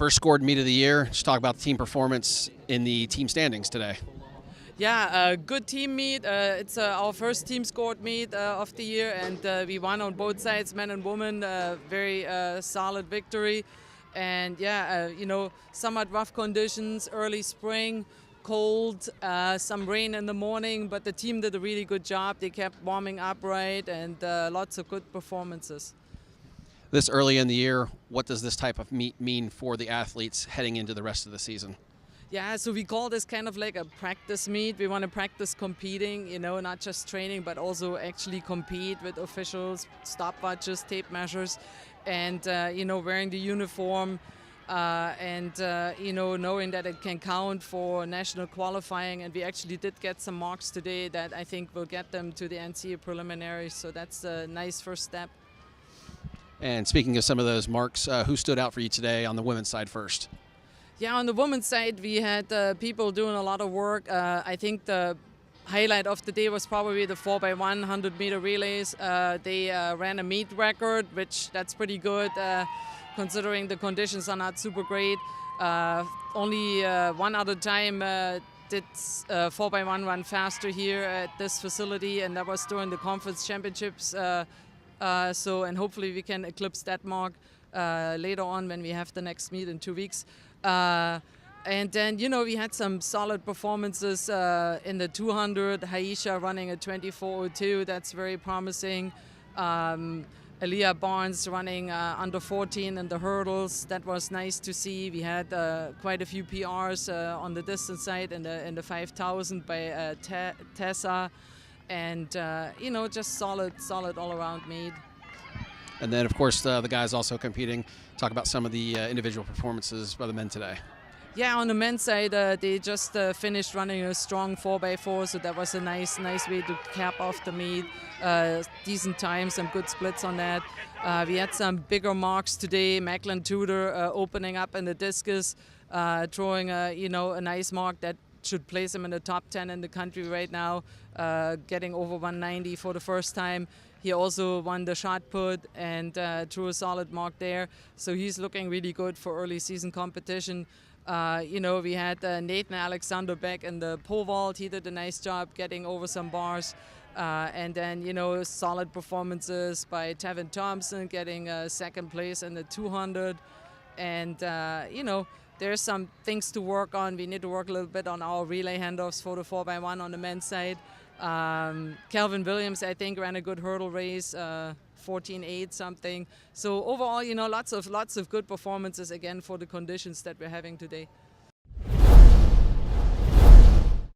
First scored meet of the year. Just talk about the team performance in the team standings today. Yeah, good team meet. It's our first team scored meet of the year, and we won on both sides, men and women. Very solid victory. And yeah, somewhat rough conditions, early spring, cold, some rain in the morning, but the team did a really good job. They kept warming up right, and lots of good performances. This early in the year, what does this type of meet mean for the athletes heading into the rest of the season? Yeah, so we call this kind of like a practice meet. We want to practice competing, not just training, but also actually compete with officials, stopwatches, tape measures, and, wearing the uniform and, knowing that it can count for national qualifying. And we actually did get some marks today that I think will get them to the NCAA preliminaries. So that's a nice first step. And speaking of some of those marks, who stood out for you today on the women's side first? Yeah, on the women's side, we had people doing a lot of work. I think the highlight of the day was probably the 4x1 100-meter relays. They ran a meet record, which that's pretty good considering the conditions are not super great. Only one other time did 4x1 run faster here at this facility, and that was during the conference championships. And hopefully we can eclipse that mark later on when we have the next meet in 2 weeks. And then, we had some solid performances in the 200. Haisha running a 24:02. That's very promising. Aaliyah Barnes running under 14 in the hurdles. That was nice to see. We had quite a few PRs on the distance side in the 5,000 by Tessa. And, just solid all-around meet. And then, of course, the guys also competing. Talk about some of the individual performances by the men today. Yeah, on the men's side, they just finished running a strong 4x4, so that was a nice way to cap off the meet. Decent times, some good splits on that. We had some bigger marks today. Macklin Tudor opening up in the discus, throwing a nice mark that should place him in the top 10 in the country right now, getting over 190 for the first time. He also won the shot put and threw a solid mark there. So he's looking really good for early season competition. We had Nathan Alexander back in the pole vault. He did a nice job getting over some bars. And then, solid performances by Tevin Thompson, getting second place in the 200. And, there's some things to work on. We need to work a little bit on our relay handoffs for the 4x1 on the men's side. Calvin Williams, I think, ran a good hurdle race, 14.8 something. So overall, lots of good performances again for the conditions that we're having today.